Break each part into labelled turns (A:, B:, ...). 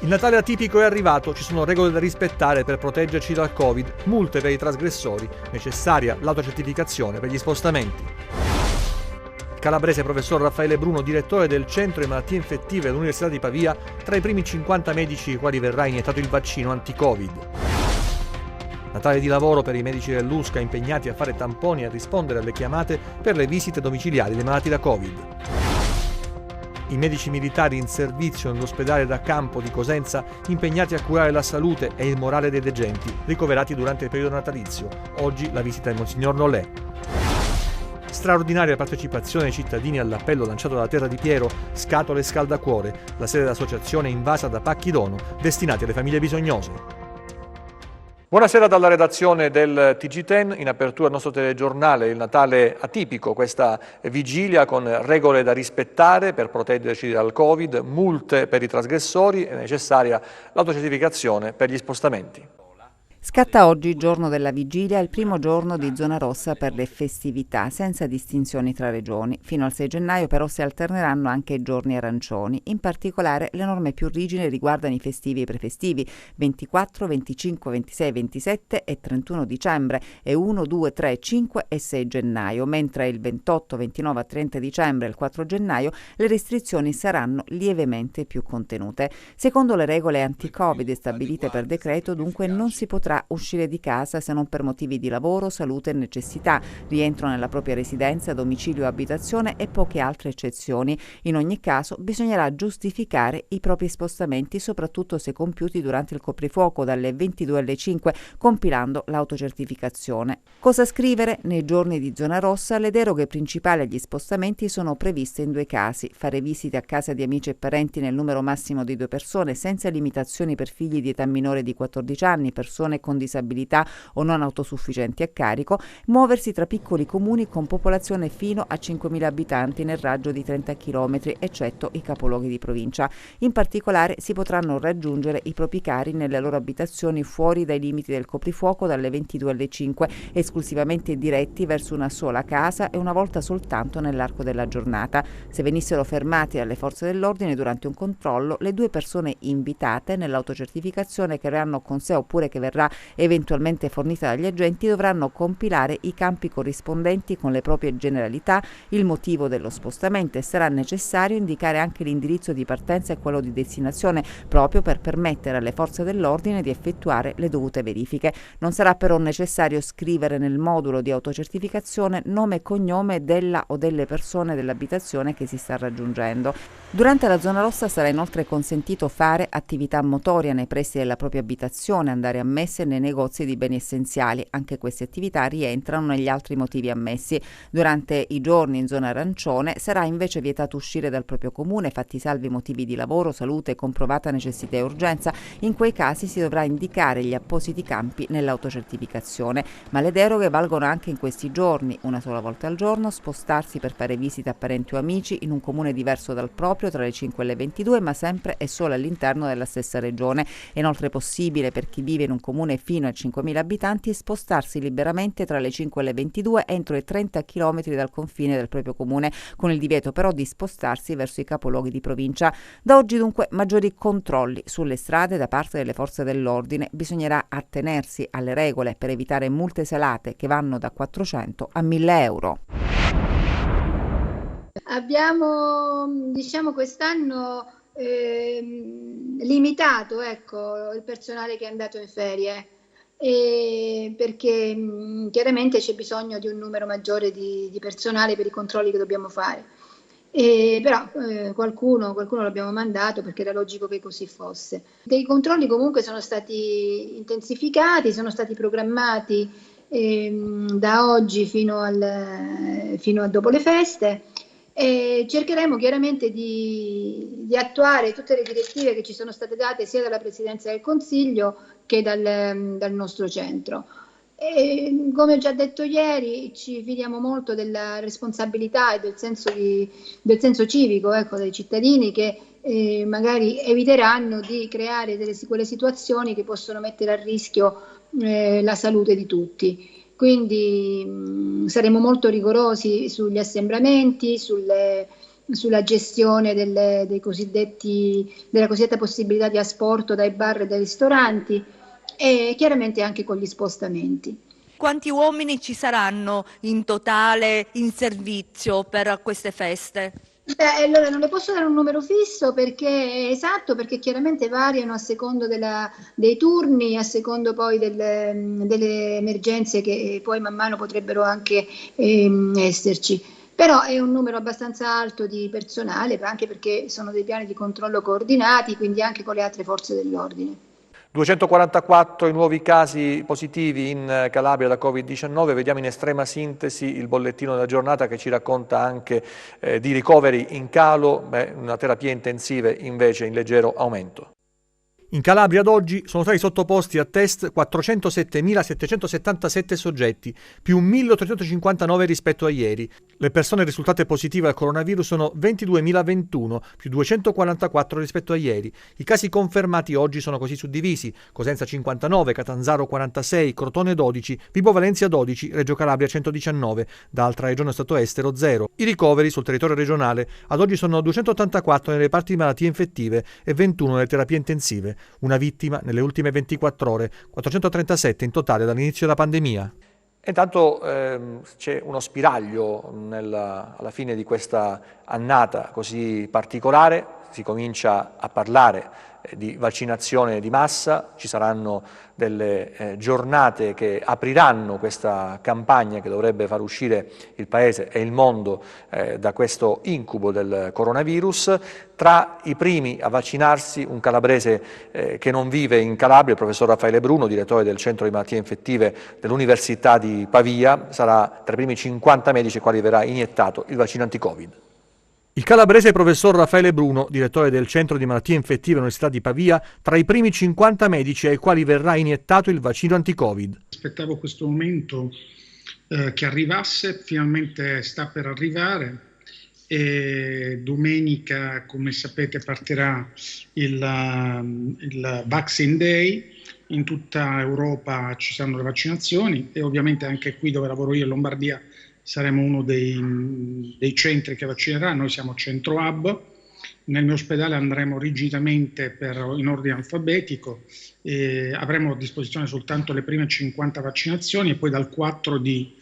A: Il Natale atipico è arrivato, ci sono regole da rispettare per proteggerci dal Covid, multe per i trasgressori, necessaria l'autocertificazione per gli spostamenti. Il calabrese professor Raffaele Bruno, direttore del Centro di Malattie Infettive dell'Università di Pavia, tra i primi 50 medici ai quali verrà iniettato il vaccino anti-Covid. Natale di lavoro per i medici dell'USCA impegnati a fare tamponi e a rispondere alle chiamate per le visite domiciliari dei malati da Covid. I medici militari in servizio nell'ospedale da campo di Cosenza impegnati a curare la salute e il morale dei degenti ricoverati durante il periodo natalizio. Oggi la visita di Monsignor Nolè. Straordinaria partecipazione ai cittadini all'appello lanciato dalla Terra di Piero, Scatole Scaldacuore, la sede dell'associazione invasa da pacchi dono destinati alle famiglie bisognose. Buonasera dalla redazione del TG10, in apertura al nostro telegiornale il Natale atipico, questa vigilia con regole da rispettare per proteggerci dal Covid, multe per i trasgressori e necessaria l'autocertificazione per gli spostamenti.
B: Scatta oggi, giorno della vigilia, il primo giorno di zona rossa per le festività, senza distinzioni tra regioni. Fino al 6 gennaio però si alterneranno anche i giorni arancioni. In particolare le norme più rigide riguardano i festivi e i prefestivi, 24, 25, 26, 27 e 31 dicembre e 1, 2, 3, 5 e 6 gennaio, mentre il 28, 29, 30 dicembre e il 4 gennaio le restrizioni saranno lievemente più contenute. Secondo le regole anti-Covid stabilite per decreto, dunque non si potrà uscire di casa se non per motivi di lavoro, salute e necessità, rientro nella propria residenza, domicilio o abitazione e poche altre eccezioni. In ogni caso bisognerà giustificare i propri spostamenti, soprattutto se compiuti durante il coprifuoco dalle 22 alle 5, compilando l'autocertificazione. Cosa scrivere? Nei giorni di zona rossa le deroghe principali agli spostamenti sono previste in 2 casi: fare visite a casa di amici e parenti nel numero massimo di 2 persone, senza limitazioni per figli di età minore di 14 anni, persone con disabilità o non autosufficienti a carico, muoversi tra piccoli comuni con popolazione fino a 5.000 abitanti nel raggio di 30 km, eccetto i capoluoghi di provincia. In particolare si potranno raggiungere i propri cari nelle loro abitazioni fuori dai limiti del coprifuoco dalle 22 alle 5, esclusivamente diretti verso una sola casa e una volta soltanto nell'arco della giornata. Se venissero fermati dalle forze dell'ordine durante un controllo, le 2 persone invitate nell'autocertificazione che avranno con sé oppure che verrà eventualmente fornita dagli agenti dovranno compilare i campi corrispondenti con le proprie generalità, il motivo dello spostamento, e sarà necessario indicare anche l'indirizzo di partenza e quello di destinazione, proprio per permettere alle forze dell'ordine di effettuare le dovute verifiche. Non sarà però necessario scrivere nel modulo di autocertificazione nome e cognome della o delle persone dell'abitazione che si sta raggiungendo. Durante la zona rossa sarà inoltre consentito fare attività motoria nei pressi della propria abitazione, andare a messe nei negozi di beni essenziali. Anche queste attività rientrano negli altri motivi ammessi. Durante i giorni in zona arancione sarà invece vietato uscire dal proprio comune, fatti salvi motivi di lavoro, salute, comprovata necessità e urgenza. In quei casi si dovrà indicare gli appositi campi nell'autocertificazione. Ma le deroghe valgono anche in questi giorni: una sola volta al giorno, spostarsi per fare visite a parenti o amici in un comune diverso dal proprio tra le 5 e le 22, ma sempre e solo all'interno della stessa regione. È inoltre possibile per chi vive in un comune fino a 5.000 abitanti spostarsi liberamente tra le 5 e le 22 entro i 30 km dal confine del proprio comune, con il divieto però di spostarsi verso i capoluoghi di provincia. Da oggi dunque maggiori controlli sulle strade da parte delle forze dell'ordine. Bisognerà attenersi alle regole per evitare multe salate che vanno da 400 a 1.000 euro.
C: Abbiamo, quest'anno limitato, il personale che è andato in ferie, perché chiaramente c'è bisogno di un numero maggiore di personale per i controlli che dobbiamo fare. Però qualcuno l'abbiamo mandato perché era logico che così fosse. Dei controlli comunque sono stati intensificati, sono stati programmati da oggi fino a dopo le feste. E cercheremo chiaramente di attuare tutte le direttive che ci sono state date sia dalla Presidenza del Consiglio che dal nostro centro. E, come ho già detto ieri, ci fidiamo molto della responsabilità e del senso civico, dei cittadini che magari eviteranno di creare quelle situazioni che possono mettere a rischio la salute di tutti. Quindi saremo molto rigorosi sugli assembramenti, sulle sulla gestione della cosiddetta possibilità di asporto dai bar e dai ristoranti e chiaramente anche con gli spostamenti.
D: Quanti uomini ci saranno in totale in servizio per queste feste?
C: Allora non le posso dare un numero fisso perché chiaramente variano a secondo dei turni, a secondo poi delle emergenze che poi man mano potrebbero anche esserci. Però è un numero abbastanza alto di personale, anche perché sono dei piani di controllo coordinati, quindi anche con le altre forze dell'ordine.
A: 244 i nuovi casi positivi in Calabria da Covid-19, vediamo in estrema sintesi il bollettino della giornata che ci racconta anche di ricoveri in calo, una terapia intensive invece in leggero aumento. In Calabria ad oggi sono stati sottoposti a test 407.777 soggetti, più 1.359 rispetto a ieri. Le persone risultate positive al coronavirus sono 22.021, più 244 rispetto a ieri. I casi confermati oggi sono così suddivisi: Cosenza 59, Catanzaro 46, Crotone 12, Vibo Valentia 12, Reggio Calabria 119, da altra regione o stato estero 0. I ricoveri sul territorio regionale ad oggi sono 284 nei reparti di malattie infettive e 21 nelle terapie intensive. Una vittima nelle ultime 24 ore, 437 in totale dall'inizio della pandemia. Intanto c'è uno spiraglio alla fine di questa annata così particolare, si comincia a parlare di vaccinazione di massa, ci saranno delle giornate che apriranno questa campagna che dovrebbe far uscire il Paese e il mondo da questo incubo del coronavirus. Tra i primi a vaccinarsi un calabrese che non vive in Calabria, il professor Raffaele Bruno, direttore del Centro di Malattie Infettive dell'Università di Pavia, sarà tra i primi 50 medici ai quali verrà iniettato il vaccino anti-Covid. Il calabrese professor Raffaele Bruno, direttore del Centro di Malattie Infettive dell'Università di Pavia, tra i primi 50 medici ai quali verrà iniettato il vaccino anti-Covid.
E: Aspettavo questo momento che arrivasse, finalmente sta per arrivare. E domenica, come sapete, partirà il Vaccine Day. In tutta Europa ci saranno le vaccinazioni e ovviamente anche qui dove lavoro io in Lombardia saremo uno dei centri che vaccinerà. Noi siamo centro hub. Nel mio ospedale andremo rigidamente in ordine alfabetico, avremo a disposizione soltanto le prime 50 vaccinazioni e poi dal 4 di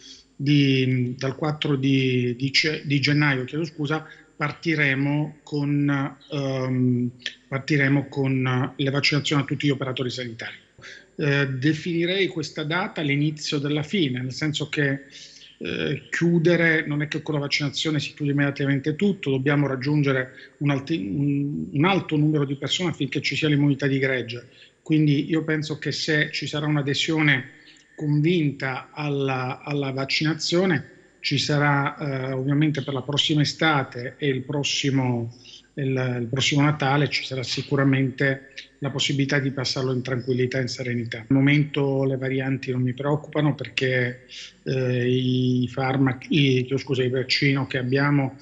E: gennaio, partiremo con le vaccinazioni a tutti gli operatori sanitari. Definirei questa data l'inizio della fine, nel senso che chiudere non è che con la vaccinazione si chiude immediatamente tutto, dobbiamo raggiungere un alto numero di persone affinché ci sia l'immunità di gregge. Quindi io penso che se ci sarà un'adesione convinta alla vaccinazione, ci sarà ovviamente per la prossima estate e il prossimo Natale ci sarà sicuramente la possibilità di passarlo in tranquillità e in serenità. Al momento le varianti non mi preoccupano perché il vaccino che abbiamo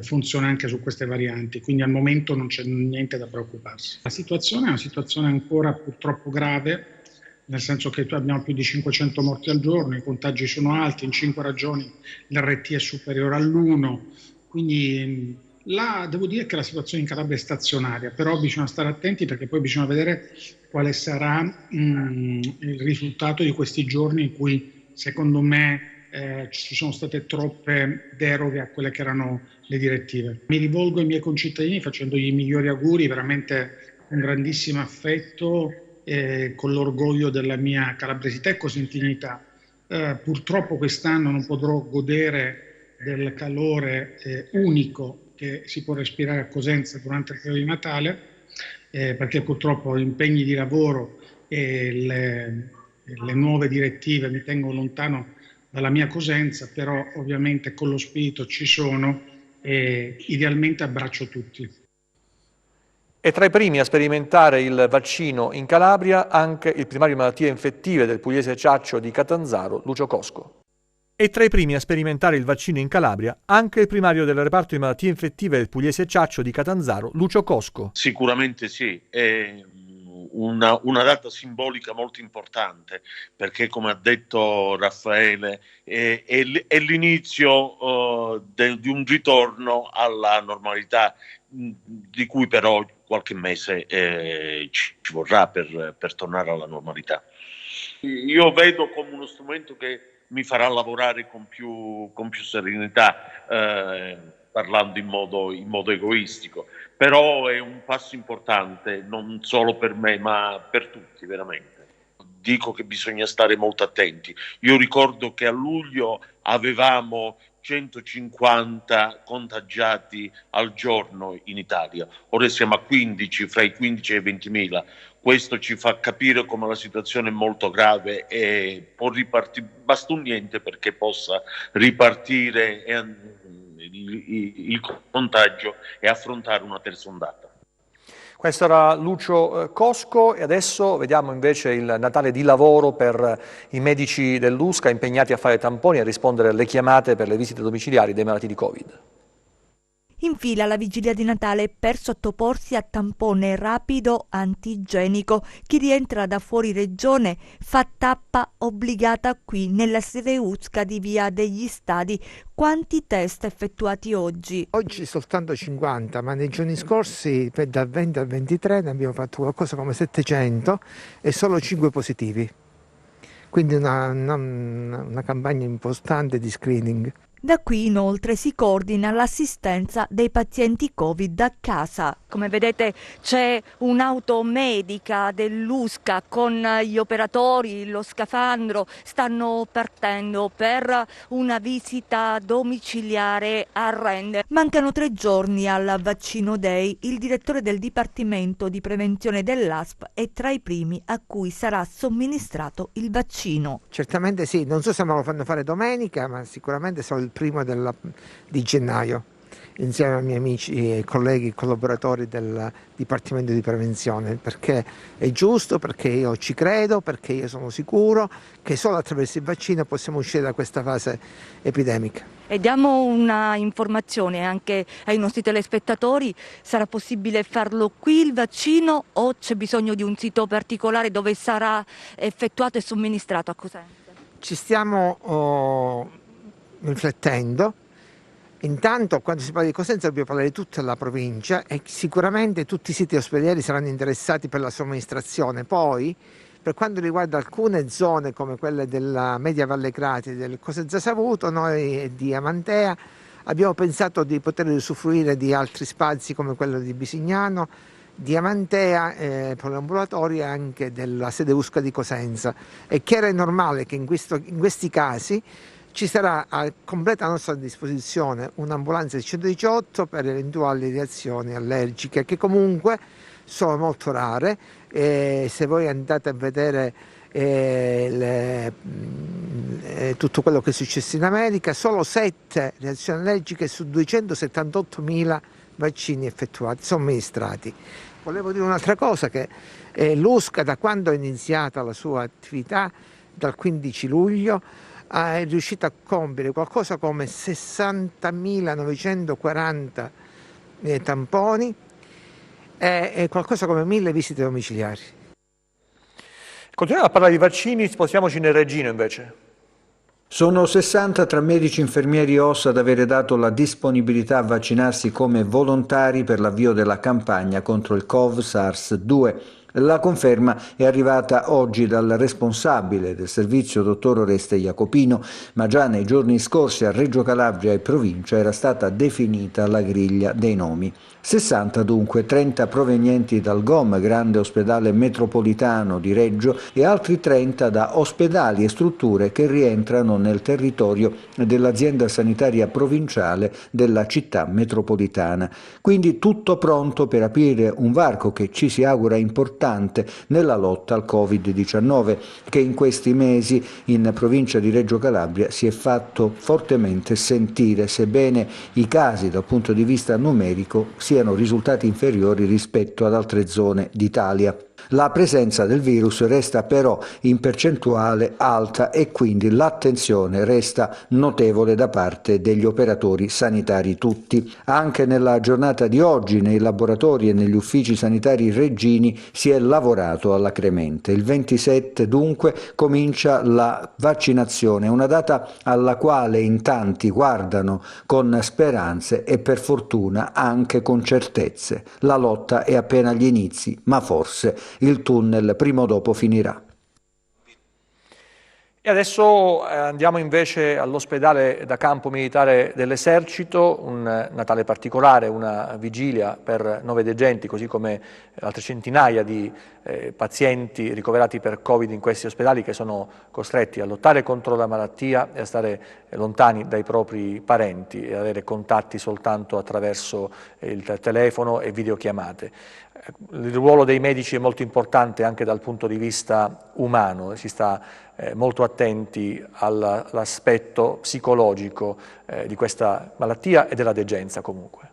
E: funziona anche su queste varianti, quindi al momento non c'è niente da preoccuparsi. La situazione è una situazione ancora purtroppo grave, nel senso che abbiamo più di 500 morti al giorno, i contagi sono alti, in 5 regioni l'RT è superiore all'1, quindi devo dire che la situazione in Calabria è stazionaria, però bisogna stare attenti perché poi bisogna vedere quale sarà il risultato di questi giorni in cui secondo me ci sono state troppe deroghe a quelle che erano le direttive. Mi rivolgo ai miei concittadini facendogli i migliori auguri, veramente un grandissimo affetto con l'orgoglio della mia calabresità e cosentinità. Purtroppo quest'anno non potrò godere del calore unico che si può respirare a Cosenza durante il periodo di Natale, perché purtroppo gli impegni di lavoro e le nuove direttive mi tengono lontano dalla mia Cosenza, però ovviamente con lo spirito ci sono e idealmente abbraccio tutti.
A: E tra i primi a sperimentare il vaccino in Calabria anche il primario di malattie infettive del Pugliese Ciaccio di Catanzaro, Lucio Cosco. E tra i primi a sperimentare il vaccino in Calabria anche il primario del reparto di malattie infettive del Pugliese Ciaccio di Catanzaro, Lucio Cosco.
F: Sicuramente sì, è una data simbolica molto importante, perché come ha detto Raffaele è l'inizio di un ritorno alla normalità, di cui però qualche mese ci vorrà per tornare alla normalità. Io vedo come uno strumento che mi farà lavorare con più serenità, parlando in modo egoistico, però è un passo importante non solo per me ma per tutti, veramente. Dico che bisogna stare molto attenti. Io ricordo che a luglio avevamo 150 contagiati al giorno in Italia, ora siamo a 15, fra i 15 e i 20.000. Questo ci fa capire come la situazione è molto grave e può ripartire, basta un niente perché possa ripartire il contagio e affrontare una terza ondata.
A: Questo era Lucio Cosco e adesso vediamo invece il Natale di lavoro per i medici dell'USCA impegnati a fare tamponi e a rispondere alle chiamate per le visite domiciliari dei malati di Covid.
D: In fila alla vigilia di Natale per sottoporsi a tampone rapido antigenico. Chi rientra da fuori regione fa tappa obbligata qui nella sede USCA di Via degli Stadi. Quanti test effettuati oggi?
G: Oggi soltanto 50, ma nei giorni scorsi dal 20 al 23 ne abbiamo fatto qualcosa come 700 e solo 5 positivi. Quindi una campagna importante di screening.
D: Da qui inoltre si coordina l'assistenza dei pazienti Covid da casa. Come vedete c'è un'auto medica dell'USCA con gli operatori, lo scafandro, stanno partendo per una visita domiciliare a Rende. Mancano 3 giorni al vaccino day. Il direttore del Dipartimento di Prevenzione dell'ASP è tra i primi a cui sarà somministrato il vaccino.
G: Certamente sì, non so se me lo fanno fare domenica, ma sicuramente sarò il primo di gennaio, insieme ai miei amici e colleghi collaboratori del Dipartimento di Prevenzione, perché è giusto, perché io ci credo, perché io sono sicuro che solo attraverso il vaccino possiamo uscire da questa fase epidemica.
D: E diamo una informazione anche ai nostri telespettatori: sarà possibile farlo qui il vaccino o c'è bisogno di un sito particolare dove sarà effettuato e somministrato a Cosenza?
G: Ci stiamo riflettendo. Intanto, quando si parla di Cosenza dobbiamo parlare di tutta la provincia e sicuramente tutti i siti ospedalieri saranno interessati per la somministrazione. Poi, per quanto riguarda alcune zone come quelle della Media Valle Crati, del Cosenza Savuto, noi di Amantea abbiamo pensato di poter usufruire di altri spazi come quello di Bisignano, di Amantea, poliambulatori e anche della sede USCA di Cosenza. È chiaro e normale che in questi casi ci sarà a completa nostra disposizione un'ambulanza di 118 per eventuali reazioni allergiche, che comunque sono molto rare. Se voi andate a vedere tutto quello che è successo in America, solo 7 reazioni allergiche su 278.000 vaccini effettuati, somministrati. Volevo dire un'altra cosa, che l'USCA, da quando è iniziata la sua attività, dal 15 luglio, è riuscito a compiere qualcosa come 60.940 tamponi e qualcosa come 1.000 visite domiciliari.
A: Continuiamo a parlare di vaccini, spostiamoci nel Regino invece.
H: Sono 60 tra medici, infermieri e OSS ad avere dato la disponibilità a vaccinarsi come volontari per l'avvio della campagna contro il Cov-SARS-2. La conferma è arrivata oggi dal responsabile del servizio, dottor Oreste Jacopino, ma già nei giorni scorsi a Reggio Calabria e provincia era stata definita la griglia dei nomi. 60 dunque, 30 provenienti dal GOM, Grande Ospedale Metropolitano di Reggio, e altri 30 da ospedali e strutture che rientrano nel territorio dell'azienda sanitaria provinciale della città metropolitana. Quindi tutto pronto per aprire un varco che ci si augura importante nella lotta al Covid-19, che in questi mesi in provincia di Reggio Calabria si è fatto fortemente sentire, sebbene i casi dal punto di vista numerico siano risultati inferiori rispetto ad altre zone d'Italia. La presenza del virus resta però in percentuale alta e quindi l'attenzione resta notevole da parte degli operatori sanitari tutti. Anche nella giornata di oggi nei laboratori e negli uffici sanitari reggini si è lavorato alacremente. Il 27 dunque comincia la vaccinazione, una data alla quale in tanti guardano con speranze e per fortuna anche con certezze. La lotta è appena agli inizi, ma forse il tunnel prima o dopo finirà.
A: E adesso andiamo invece all'ospedale da campo militare dell'Esercito, un Natale particolare, una vigilia per 9 degenti, così come altre centinaia di pazienti ricoverati per Covid in questi ospedali che sono costretti a lottare contro la malattia e a stare lontani dai propri parenti e avere contatti soltanto attraverso il telefono e videochiamate. Il ruolo dei medici è molto importante anche dal punto di vista umano, si sta molto attenti all'aspetto psicologico di questa malattia e della degenza comunque.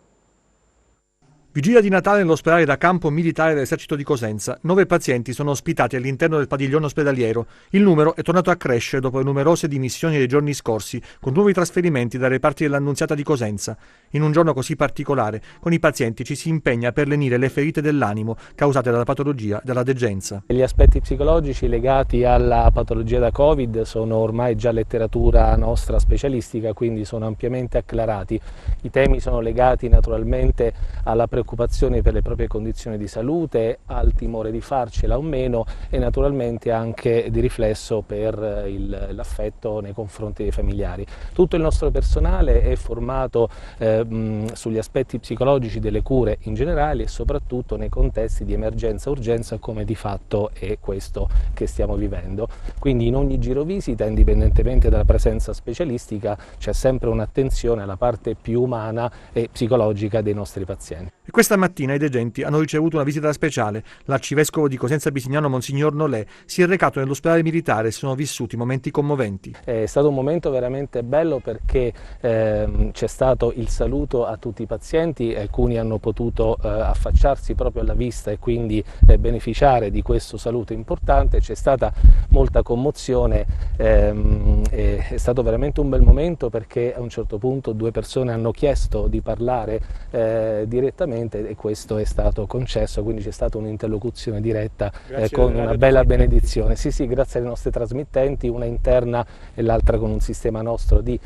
A: Vigilia di Natale nell'ospedale da campo militare dell'Esercito di Cosenza. 9 pazienti sono ospitati all'interno del padiglione ospedaliero. Il numero è tornato a crescere dopo le numerose dimissioni dei giorni scorsi, con nuovi trasferimenti dai reparti dell'Annunziata di Cosenza. In un giorno così particolare, con i pazienti ci si impegna per lenire le ferite dell'animo causate dalla patologia della degenza.
I: Gli aspetti psicologici legati alla patologia da Covid sono ormai già letteratura nostra specialistica, quindi sono ampiamente acclarati. I temi sono legati naturalmente alla preoccupazione per le proprie condizioni di salute, al timore di farcela o meno e naturalmente anche di riflesso per l'affetto nei confronti dei familiari. Tutto il nostro personale è formato sugli aspetti psicologici delle cure in generale e soprattutto nei contesti di emergenza-urgenza come di fatto è questo che stiamo vivendo. Quindi in ogni girovisita, indipendentemente dalla presenza specialistica, c'è sempre un'attenzione alla parte più umana e psicologica dei nostri pazienti.
A: E questa mattina i degenti hanno ricevuto una visita speciale. L'arcivescovo di Cosenza Bisignano, Monsignor Nolè, si è recato nell'ospedale militare e sono vissuti momenti commoventi.
I: È stato un momento veramente bello perché c'è stato il saluto a tutti i pazienti, alcuni hanno potuto affacciarsi proprio alla vista e quindi beneficiare di questo saluto importante, c'è stata molta commozione, è stato veramente un bel momento perché a un certo punto 2 persone hanno chiesto di parlare direttamente e questo è stato concesso, quindi c'è stata un'interlocuzione diretta con una bella benedizione. Sì, grazie alle nostre trasmittenti, una interna e l'altra con un sistema nostro di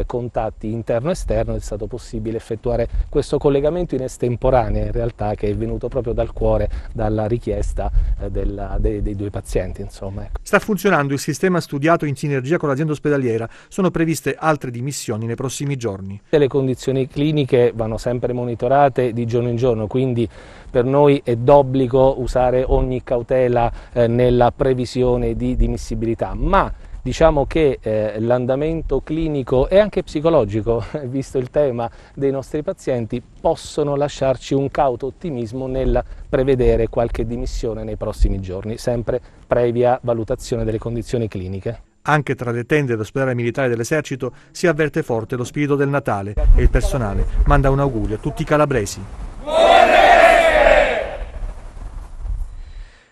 I: contatti interno-esterno è stato possibile effettuare questo collegamento in estemporanea in realtà, che è venuto proprio dal cuore, dalla richiesta dei 2 pazienti. Insomma, ecco.
A: Sta funzionando il sistema studiato in sinergia con l'azienda ospedaliera, sono previste altre dimissioni nei prossimi giorni.
I: Le condizioni cliniche vanno sempre monitorate di giorno in giorno, quindi per noi è d'obbligo usare ogni cautela nella previsione di dimissibilità, ma diciamo che l'andamento clinico e anche psicologico, visto il tema dei nostri pazienti, possono lasciarci un cauto ottimismo nel prevedere qualche dimissione nei prossimi giorni, sempre previa valutazione delle condizioni cliniche.
A: Anche tra le tende dell'ospedale militare dell'Esercito si avverte forte lo spirito del Natale e il personale manda un augurio a tutti i calabresi.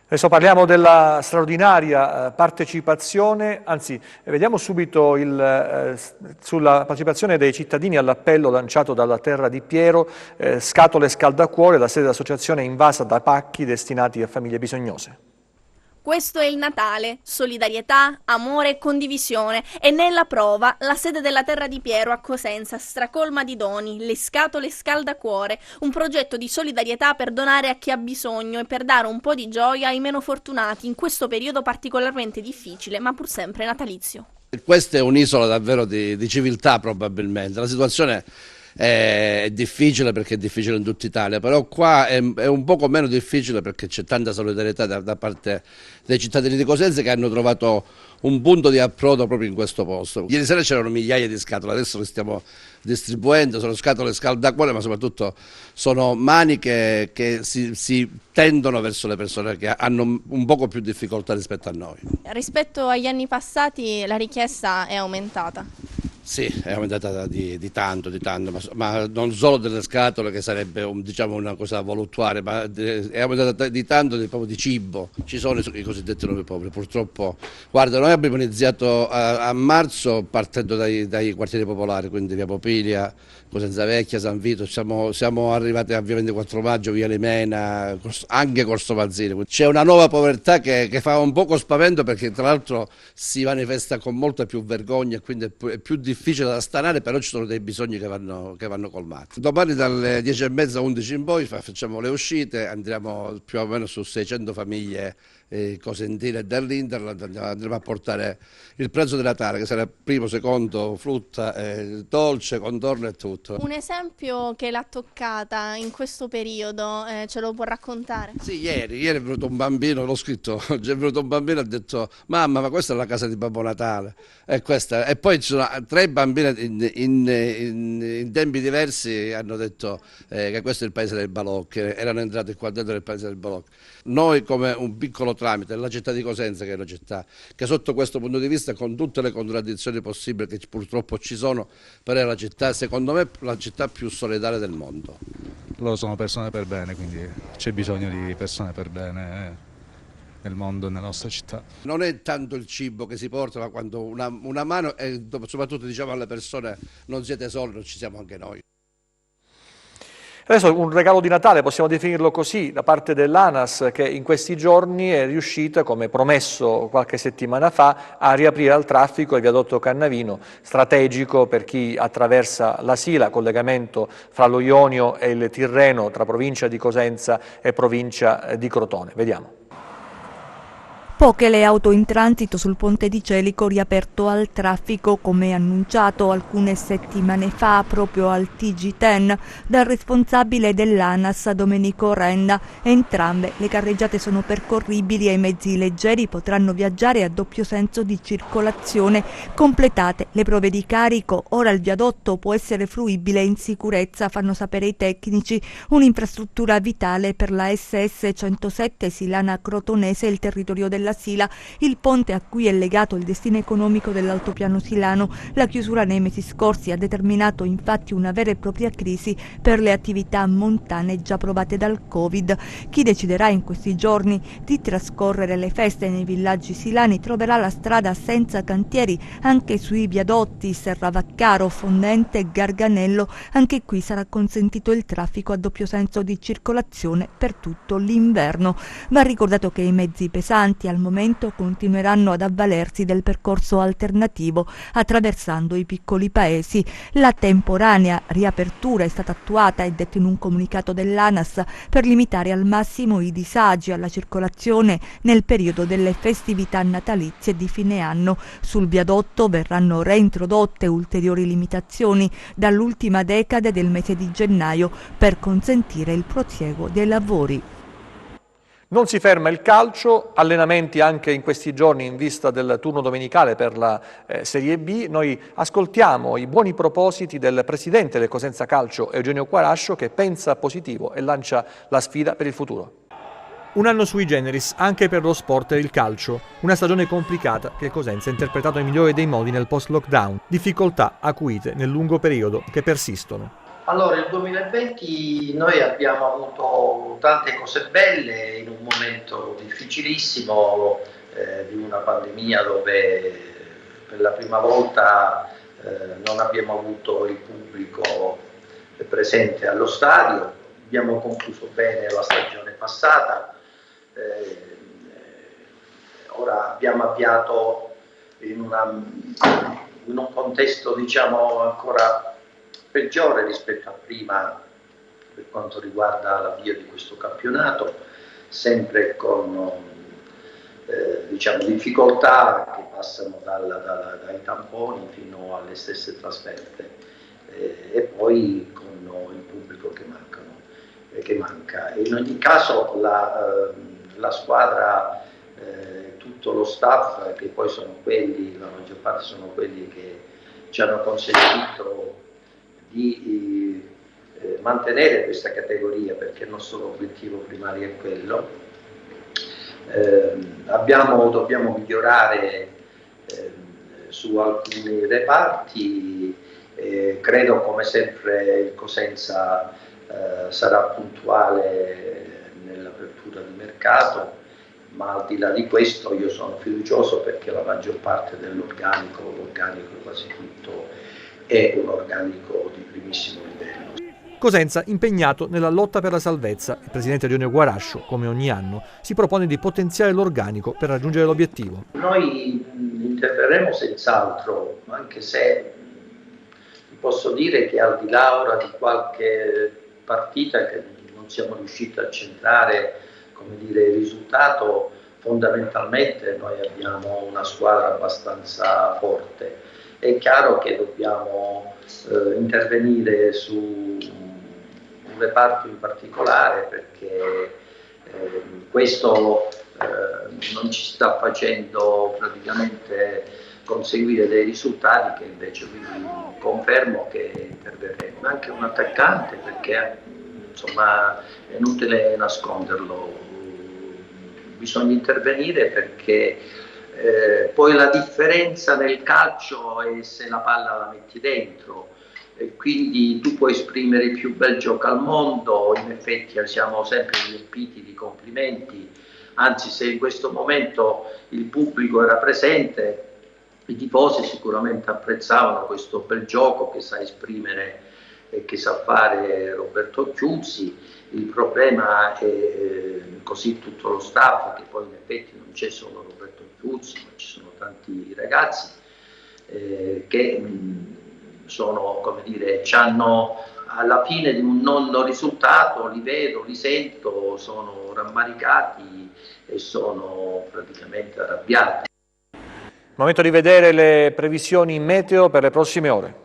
A: Adesso parliamo della straordinaria partecipazione, anzi vediamo subito sulla partecipazione dei cittadini all'appello lanciato dalla Terra di Piero, Scatole Scaldacuore, la sede dell'associazione invasa da pacchi destinati a famiglie bisognose.
J: Questo è il Natale, solidarietà, amore e condivisione e nella prova la sede della Terra di Piero a Cosenza stracolma di doni, le scatole scaldacuore, un progetto di solidarietà per donare a chi ha bisogno e per dare un po' di gioia ai meno fortunati in questo periodo particolarmente difficile ma pur sempre natalizio.
K: Questa è un'isola davvero di civiltà probabilmente, la situazione è difficile perché è difficile in tutta Italia, però qua è un poco meno difficile perché c'è tanta solidarietà da parte dei cittadini di Cosenza che hanno trovato un punto di approdo proprio in questo posto. Ieri sera c'erano migliaia di scatole, adesso le stiamo distribuendo, sono scatole scaldacuore ma soprattutto sono maniche che si tendono verso le persone che hanno un poco più difficoltà rispetto a noi.
J: Rispetto agli anni passati la richiesta è aumentata.
K: Sì, è aumentata di tanto, ma non solo delle scatole, che sarebbe diciamo una cosa voluttuaria, ma è aumentata di tanto proprio di cibo. Ci sono i cosiddetti nuovi poveri, purtroppo. Guarda, noi abbiamo iniziato a marzo partendo dai quartieri popolari, quindi via Popilia, Cosenza Vecchia, San Vito, siamo arrivati a via 24 Maggio, via Lemena, anche Corso Mazzini. C'è una nuova povertà che fa un poco spavento, perché tra l'altro si manifesta con molta più vergogna, quindi è più difficile da stanare, però ci sono dei bisogni che vanno colmati. Domani dalle 10:30, 11 in poi facciamo le uscite, andiamo più o meno su 600 famiglie cosentine dell'Interland, andremo a portare il pranzo di Natale, che sarà primo, secondo, frutta, dolce, contorno e tutto.
J: Un esempio che l'ha toccata in questo periodo, ce lo può raccontare?
K: Sì, ieri è venuto un bambino, l'ho scritto, è venuto un bambino e ha detto: mamma, ma questa è la casa di Babbo Natale, e poi ci sono 3 bambine in tempi diversi hanno detto che questo è il paese del balocco, erano entrati qua dentro nel paese del balocco. Noi, come un piccolo tramite, la città di Cosenza, che è una città che sotto questo punto di vista, con tutte le contraddizioni possibili che purtroppo ci sono, però è la città, secondo me, la città più solidale del mondo.
L: Loro sono persone per bene, quindi c'è bisogno di persone per bene nel mondo e nella nostra città.
K: Non è tanto il cibo che si porta, ma quando una mano, e soprattutto diciamo alle persone: non siete soli, non ci siamo anche noi.
A: Adesso un regalo di Natale, possiamo definirlo così, da parte dell'ANAS, che in questi giorni è riuscita, come promesso qualche settimana fa, a riaprire al traffico il viadotto Cannavino, strategico per chi attraversa la Sila, collegamento fra lo Ionio e il Tirreno, tra provincia di Cosenza e provincia di Crotone. Vediamo.
D: Poche le auto in transito sul ponte di Celico, riaperto al traffico come annunciato alcune settimane fa proprio al TG10 dal responsabile dell'ANAS Domenico Renda. Entrambe le carreggiate sono percorribili e i mezzi leggeri potranno viaggiare a doppio senso di circolazione. Completate le prove di carico, ora il viadotto può essere fruibile in sicurezza, fanno sapere i tecnici, un'infrastruttura vitale per la SS 107 Silana Crotonese e il territorio della Sila, il ponte a cui è legato il destino economico dell'altopiano silano. La chiusura nei mesi scorsi ha determinato infatti una vera e propria crisi per le attività montane già provate dal Covid. Chi deciderà in questi giorni di trascorrere le feste nei villaggi silani troverà la strada senza cantieri anche sui viadotti Serravaccaro, Fondente e Garganello. Anche qui sarà consentito il traffico a doppio senso di circolazione per tutto l'inverno. Va ricordato che i mezzi pesanti al momento continueranno ad avvalersi del percorso alternativo attraversando i piccoli paesi. La temporanea riapertura è stata attuata, è detto in un comunicato dell'ANAS, per limitare al massimo i disagi alla circolazione nel periodo delle festività natalizie di fine anno. Sul viadotto verranno reintrodotte ulteriori limitazioni dall'ultima decade del mese di gennaio per consentire il prosieguo dei lavori.
A: Non si ferma il calcio, allenamenti anche in questi giorni in vista del turno domenicale per la Serie B. Noi ascoltiamo i buoni propositi del presidente del Cosenza Calcio, Eugenio Quarascio, che pensa positivo e lancia la sfida per il futuro. Un anno sui generis anche per lo sport e il calcio, una stagione complicata che il Cosenza ha interpretato nel migliore dei modi nel post-lockdown, difficoltà acuite nel lungo periodo che persistono.
M: Allora, il 2020 noi abbiamo avuto tante cose belle in un momento difficilissimo di una pandemia dove per la prima volta non abbiamo avuto il pubblico presente allo stadio, abbiamo concluso bene la stagione passata, ora abbiamo avviato in un contesto diciamo ancora peggiore rispetto a prima per quanto riguarda l'avvio di questo campionato, sempre con diciamo, difficoltà che passano dai tamponi fino alle stesse trasferte e poi con il pubblico che manca. In ogni caso la squadra, tutto lo staff, che poi sono quelli, la maggior parte sono quelli che ci hanno consentito di mantenere questa categoria, perché il nostro obiettivo primario è quello. Dobbiamo migliorare su alcuni reparti. Credo come sempre il Cosenza sarà puntuale nell'apertura di mercato, ma al di là di questo io sono fiducioso perché la maggior parte dell'organico, l'organico quasi tutto, è un organico di primissimo livello.
A: Cosenza impegnato nella lotta per la salvezza. Il presidente Dionio Guarascio, come ogni anno, si propone di potenziare l'organico per raggiungere l'obiettivo.
M: Noi interverremo senz'altro, anche se vi posso dire che al di là ora di qualche partita che non siamo riusciti a centrare, come dire, il risultato, fondamentalmente noi abbiamo una squadra abbastanza forte. È chiaro che dobbiamo intervenire su un reparto in particolare perché questo non ci sta facendo praticamente conseguire dei risultati che invece quindi confermo che interverremo. Anche un attaccante perché insomma è inutile nasconderlo, bisogna intervenire perché poi la differenza nel calcio è se la palla la metti dentro, e quindi tu puoi esprimere il più bel gioco al mondo, in effetti siamo sempre riempiti di complimenti, anzi se in questo momento il pubblico era presente, i tifosi sicuramente apprezzavano questo bel gioco che sa esprimere e che sa fare Roberto Chiuzzi. Il problema è così tutto lo staff, che poi in effetti non c'è solo Roberto Chiuzzi, ma ci sono tanti ragazzi che sono, come dire, c'hanno alla fine di un non risultato, li vedo, li sento, sono rammaricati e sono praticamente arrabbiati.
A: Momento di vedere le previsioni meteo per le prossime ore.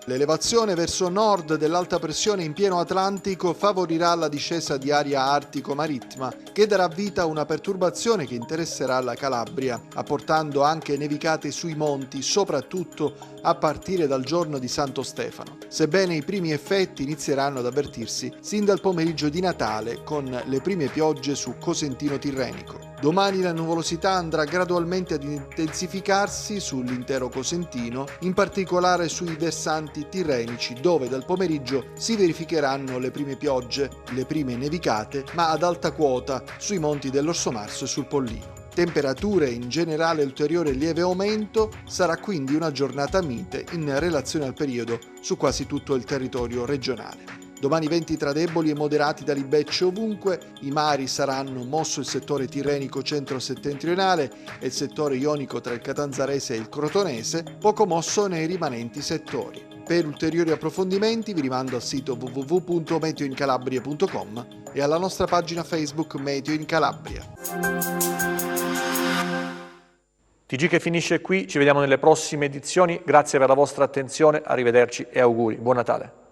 N: L'elevazione verso nord dell'alta pressione in pieno Atlantico favorirà la discesa di aria artico-marittima, che darà vita a una perturbazione che interesserà la Calabria, apportando anche nevicate sui monti, soprattutto a partire dal giorno di Santo Stefano. Sebbene i primi effetti inizieranno ad avvertirsi sin dal pomeriggio di Natale, con le prime piogge su Cosentino Tirrenico. Domani la nuvolosità andrà gradualmente ad intensificarsi sull'intero Cosentino, in particolare sui versanti tirrenici, dove dal pomeriggio si verificheranno le prime piogge, le prime nevicate, ma ad alta quota sui monti dell'Orso Marso e sul Pollino. Temperature in generale ulteriore lieve aumento, sarà quindi una giornata mite in relazione al periodo su quasi tutto il territorio regionale. Domani venti tra deboli e moderati da libecce ovunque, i mari saranno mosso il settore tirrenico centro-settentrionale e il settore ionico tra il Catanzarese e il Crotonese, poco mosso nei rimanenti settori. Per ulteriori approfondimenti vi rimando al sito www.meteoincalabria.com e alla nostra pagina Facebook Meteo in Calabria.
A: TG che finisce qui, ci vediamo nelle prossime edizioni, grazie per la vostra attenzione, arrivederci e auguri, buon Natale.